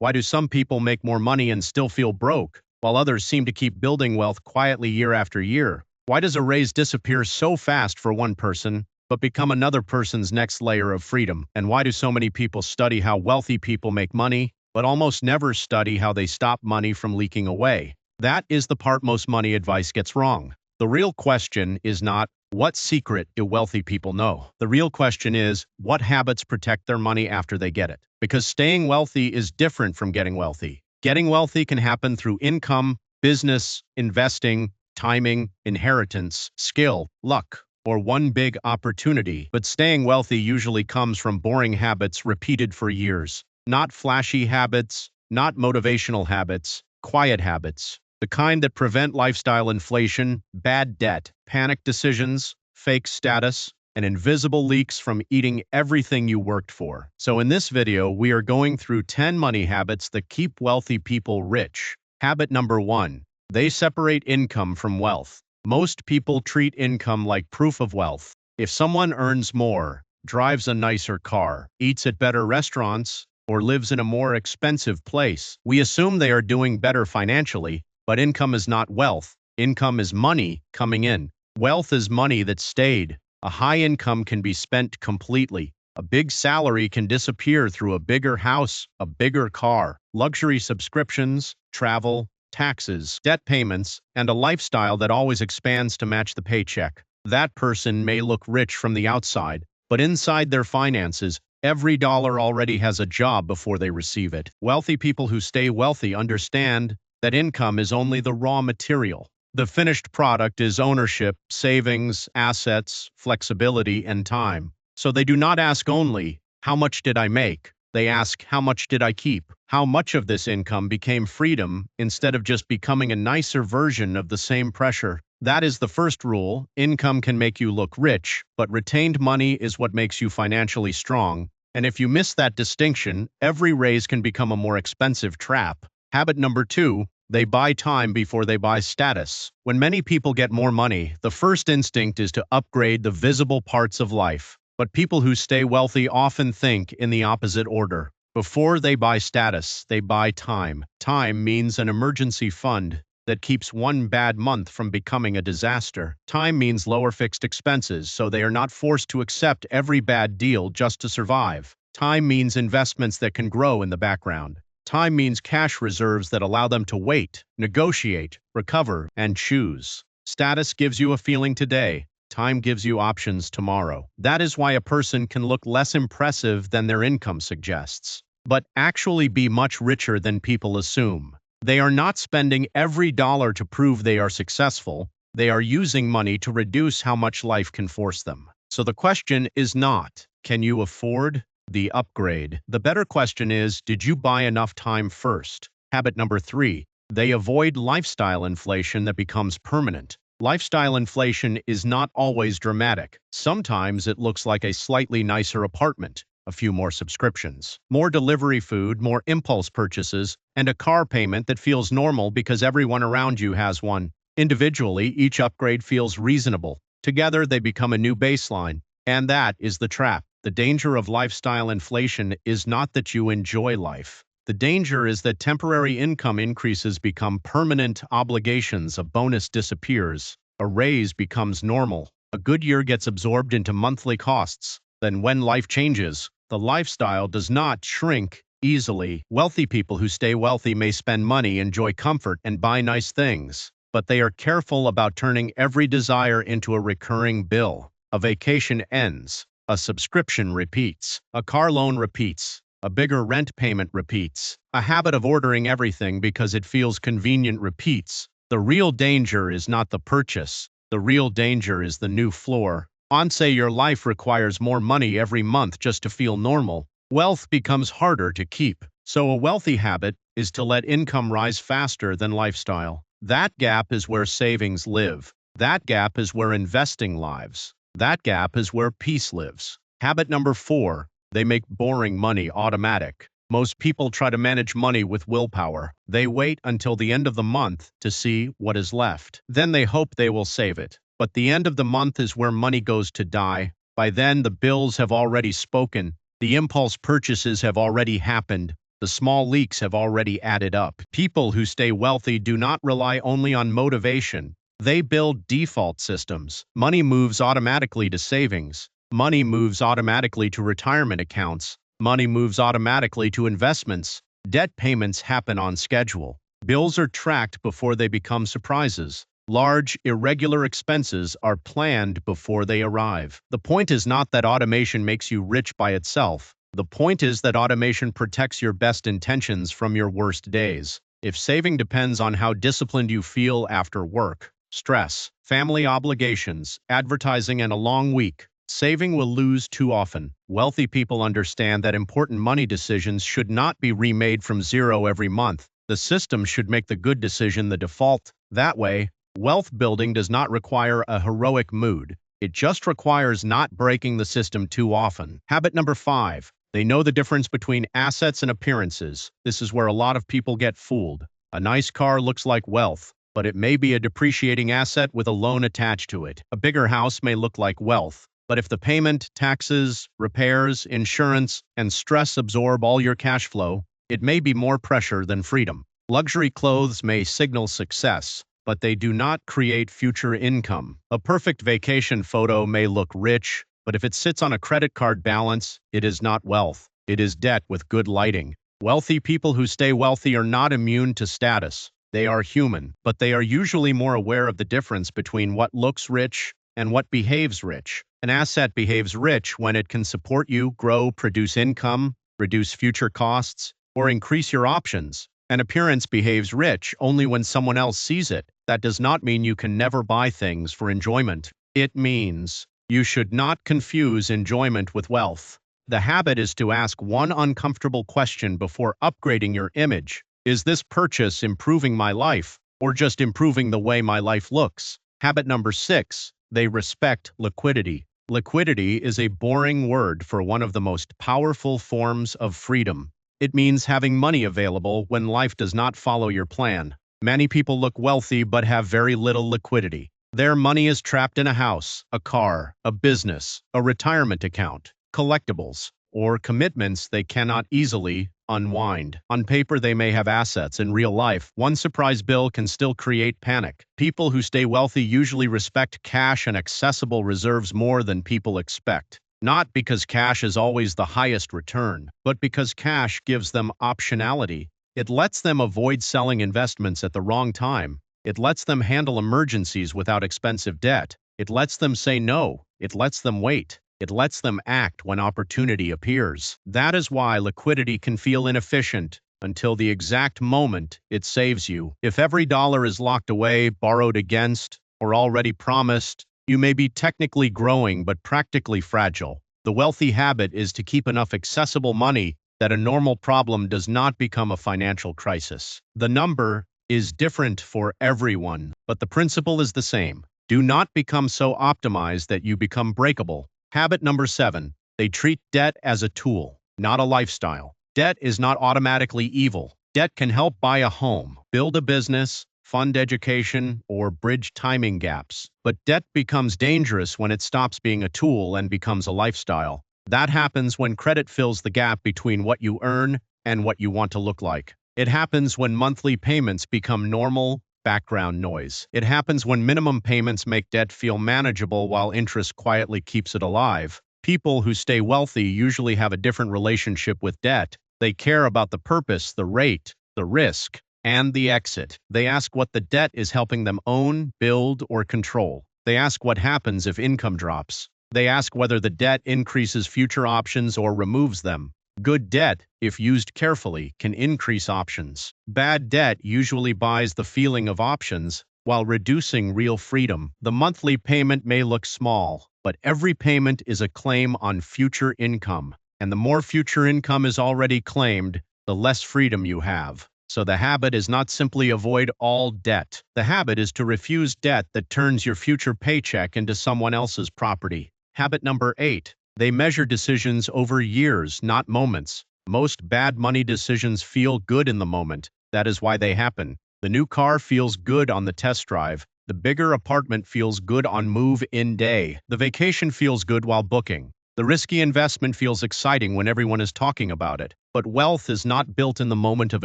Why do some people make more money and still feel broke, while others seem to keep building wealth quietly year after year? Why does a raise disappear so fast for one person, but become another person's next layer of freedom? And why do so many people study how wealthy people make money, but almost never study how they stop money from leaking away? That is the part most money advice gets wrong. The real question is not, what secret do wealthy people know? The real question is, what habits protect their money after they get it? Because staying wealthy is different from getting wealthy. Getting wealthy can happen through income, business, investing, timing, inheritance, skill, luck, or one big opportunity. But staying wealthy usually comes from boring habits repeated for years. Not flashy habits, not motivational habits, quiet habits. The kind that prevent lifestyle inflation, bad debt, panic decisions, fake status, and invisible leaks from eating everything you worked for. So in this video, we are going through 10 money habits that keep wealthy people rich. Habit number 1. They separate income from wealth. Most people treat income like proof of wealth. If someone earns more, drives a nicer car, eats at better restaurants, or lives in a more expensive place, we assume they are doing better financially. But income is not wealth. Income is money coming in. Wealth is money that stayed. A high income can be spent completely. A big salary can disappear through a bigger house, a bigger car, luxury subscriptions, travel, taxes, debt payments, and a lifestyle that always expands to match the paycheck. That person may look rich from the outside, but inside their finances, every dollar already has a job before they receive it. Wealthy people who stay wealthy understand that income is only the raw material. The finished product is ownership, savings, assets, flexibility, and time. So they do not ask only, how much did I make? They ask, how much did I keep? How much of this income became freedom instead of just becoming a nicer version of the same pressure? That is the first rule. Income can make you look rich, but retained money is what makes you financially strong. And if you miss that distinction, every raise can become a more expensive trap. Habit number 2, they buy time before they buy status. When many people get more money, the first instinct is to upgrade the visible parts of life. But people who stay wealthy often think in the opposite order. Before they buy status, they buy time. Time means an emergency fund that keeps one bad month from becoming a disaster. Time means lower fixed expenses, so they are not forced to accept every bad deal just to survive. Time means investments that can grow in the background. Time means cash reserves that allow them to wait, negotiate, recover, and choose. Status gives you a feeling today. Time gives you options tomorrow. That is why a person can look less impressive than their income suggests, but actually be much richer than people assume. They are not spending every dollar to prove they are successful. They are using money to reduce how much life can force them. So the question is not, can you afford the upgrade? The better question is, did you buy enough time first? Habit number 3, they avoid lifestyle inflation that becomes permanent. Lifestyle inflation is not always dramatic. Sometimes it looks like a slightly nicer apartment, a few more subscriptions, more delivery food, more impulse purchases, and a car payment that feels normal because everyone around you has one. Individually, each upgrade feels reasonable. Together, they become a new baseline. And that is the trap. The danger of lifestyle inflation is not that you enjoy life. The danger is that temporary income increases become permanent obligations, a bonus disappears, a raise becomes normal, a good year gets absorbed into monthly costs. Then when life changes, the lifestyle does not shrink easily. Wealthy people who stay wealthy may spend money, enjoy comfort, and buy nice things, but they are careful about turning every desire into a recurring bill. A vacation ends. A subscription repeats. A car loan repeats. A bigger rent payment repeats. A habit of ordering everything because it feels convenient repeats. The real danger is not the purchase. The real danger is the new floor. Say your life requires more money every month just to feel normal. Wealth becomes harder to keep. So a wealthy habit is to let income rise faster than lifestyle. That gap is where savings live. That gap is where investing lives. That gap is where peace lives. Habit number 4, they make boring money automatic. Most people try to manage money with willpower. They wait until the end of the month to see what is left. Then they hope they will save it. But the end of the month is where money goes to die. By then, the bills have already spoken. The impulse purchases have already happened. The small leaks have already added up. People who stay wealthy do not rely only on motivation. They build default systems. Money moves automatically to savings. Money moves automatically to retirement accounts. Money moves automatically to investments. Debt payments happen on schedule. Bills are tracked before they become surprises. Large, irregular expenses are planned before they arrive. The point is not that automation makes you rich by itself. The point is that automation protects your best intentions from your worst days. If saving depends on how disciplined you feel after work, stress, family obligations, advertising, and a long week, saving will lose too often. Wealthy people understand that important money decisions should not be remade from zero every month. The system should make the good decision the default. That way, wealth building does not require a heroic mood. It just requires not breaking the system too often. Habit number 5. They know the difference between assets and appearances. This is where a lot of people get fooled. A nice car looks like wealth, but it may be a depreciating asset with a loan attached to it. A bigger house may look like wealth, but if the payment, taxes, repairs, insurance, and stress absorb all your cash flow, it may be more pressure than freedom. Luxury clothes may signal success, but they do not create future income. A perfect vacation photo may look rich, but if it sits on a credit card balance, it is not wealth. It is debt with good lighting. Wealthy people who stay wealthy are not immune to status. They are human, but they are usually more aware of the difference between what looks rich and what behaves rich. An asset behaves rich when it can support you, grow, produce income, reduce future costs, or increase your options. An appearance behaves rich only when someone else sees it. That does not mean you can never buy things for enjoyment. It means you should not confuse enjoyment with wealth. The habit is to ask one uncomfortable question before upgrading your image. Is this purchase improving my life, or just improving the way my life looks? Habit number 6. They respect liquidity. Liquidity is a boring word for one of the most powerful forms of freedom. It means having money available when life does not follow your plan. Many people look wealthy but have very little liquidity. Their money is trapped in a house, a car, a business, a retirement account, collectibles, or commitments they cannot easily unwind. On paper, they may have assets. In real life, one surprise bill can still create panic. People who stay wealthy usually respect cash and accessible reserves more than people expect. Not because cash is always the highest return, but because cash gives them optionality. It lets them avoid selling investments at the wrong time. It lets them handle emergencies without expensive debt. It lets them say no. It lets them wait. It lets them act when opportunity appears. That is why liquidity can feel inefficient until the exact moment it saves you. If every dollar is locked away, borrowed against, or already promised, you may be technically growing but practically fragile. The wealthy habit is to keep enough accessible money that a normal problem does not become a financial crisis. The number is different for everyone, but the principle is the same. Do not become so optimized that you become breakable. Habit number 7. They treat debt as a tool, not a lifestyle. Debt is not automatically evil. Debt can help buy a home, build a business, fund education, or bridge timing gaps. But debt becomes dangerous when it stops being a tool and becomes a lifestyle. That happens when credit fills the gap between what you earn and what you want to look like. It happens when monthly payments become normal background noise. It happens when minimum payments make debt feel manageable while interest quietly keeps it alive. People who stay wealthy usually have a different relationship with debt. They care about the purpose, the rate, the risk, and the exit. They ask what the debt is helping them own, build, or control. They ask what happens if income drops. They ask whether the debt increases future options or removes them. Good debt, if used carefully, can increase options. Bad debt usually buys the feeling of options while reducing real freedom. The monthly payment may look small, but every payment is a claim on future income. And the more future income is already claimed, the less freedom you have. So the habit is not simply avoid all debt. The habit is to refuse debt that turns your future paycheck into someone else's property. Habit number 8. They measure decisions over years, not moments. Most bad money decisions feel good in the moment. That is why they happen. The new car feels good on the test drive. The bigger apartment feels good on move-in day. The vacation feels good while booking. The risky investment feels exciting when everyone is talking about it, but wealth is not built in the moment of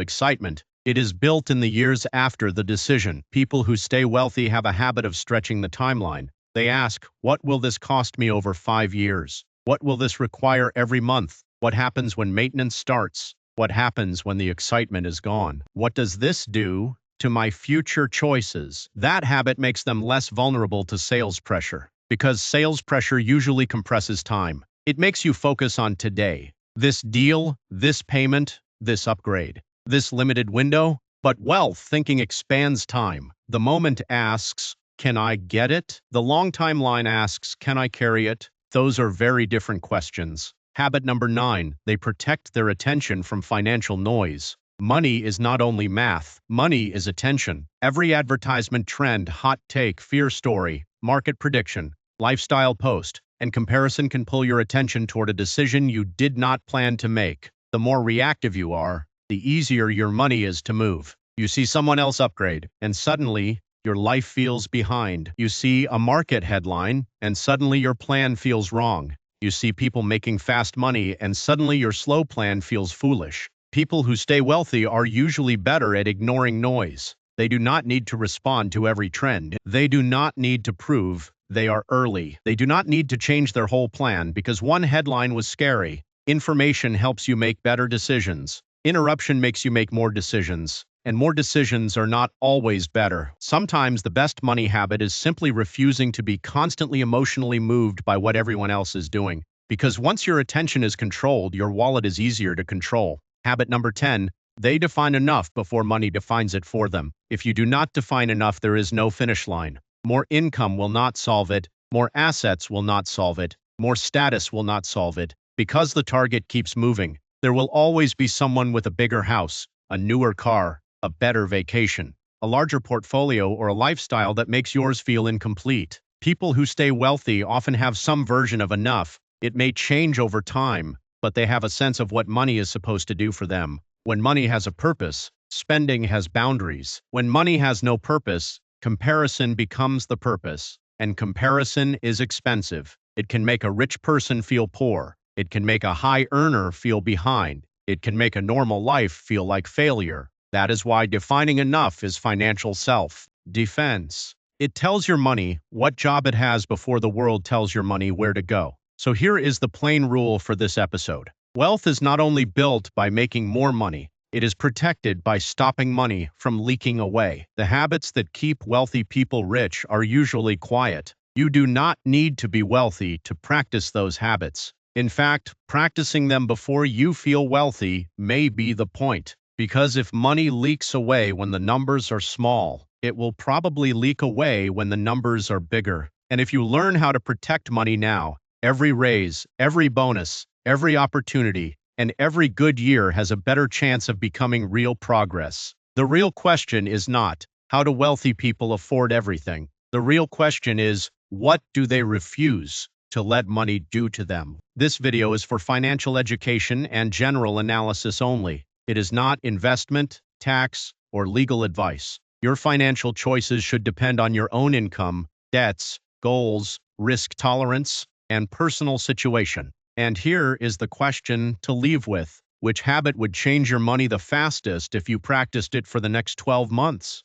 excitement. It is built in the years after the decision. People who stay wealthy have a habit of stretching the timeline. They ask, what will this cost me over 5 years? What will this require every month? What happens when maintenance starts? What happens when the excitement is gone? What does this do to my future choices? That habit makes them less vulnerable to sales pressure, because sales pressure usually compresses time. It makes you focus on today. This deal, this payment, this upgrade, this limited window. But wealth thinking expands time. The moment asks, can I get it? The long timeline asks, can I carry it? Those are very different questions. Habit number 9, they protect their attention from financial noise. Money is not only math, money is attention. Every advertisement, trend, hot take, fear story, market prediction, lifestyle post, and comparison can pull your attention toward a decision you did not plan to make. The more reactive you are, the easier your money is to move. You see someone else upgrade, and suddenly, your life feels behind. You see a market headline, and suddenly your plan feels wrong. You see people making fast money, and suddenly your slow plan feels foolish. People who stay wealthy are usually better at ignoring noise. They do not need to respond to every trend. They do not need to prove they are early. They do not need to change their whole plan because one headline was scary. Information helps you make better decisions. Interruption makes you make more decisions. And more decisions are not always better. Sometimes the best money habit is simply refusing to be constantly emotionally moved by what everyone else is doing. Because once your attention is controlled, your wallet is easier to control. Habit number 10, they define enough before money defines it for them. If you do not define enough, there is no finish line. More income will not solve it. More assets will not solve it. More status will not solve it. Because the target keeps moving, there will always be someone with a bigger house, a newer car, a better vacation, a larger portfolio, or a lifestyle that makes yours feel incomplete. People who stay wealthy often have some version of enough. It may change over time, but they have a sense of what money is supposed to do for them. When money has a purpose, spending has boundaries. When money has no purpose, comparison becomes the purpose. And comparison is expensive. It can make a rich person feel poor. It can make a high earner feel behind. It can make a normal life feel like failure. That is why defining enough is financial self-defense. It tells your money what job it has before the world tells your money where to go. So here is the plain rule for this episode. Wealth is not only built by making more money, it is protected by stopping money from leaking away. The habits that keep wealthy people rich are usually quiet. You do not need to be wealthy to practice those habits. In fact, practicing them before you feel wealthy may be the point. Because if money leaks away when the numbers are small, it will probably leak away when the numbers are bigger. And if you learn how to protect money now, every raise, every bonus, every opportunity, and every good year has a better chance of becoming real progress. The real question is not, how do wealthy people afford everything? The real question is, what do they refuse to let money do to them? This video is for financial education and general analysis only. It is not investment, tax, or legal advice. Your financial choices should depend on your own income, debts, goals, risk tolerance, and personal situation. And here is the question to leave with. Which habit would change your money the fastest if you practiced it for the next 12 months?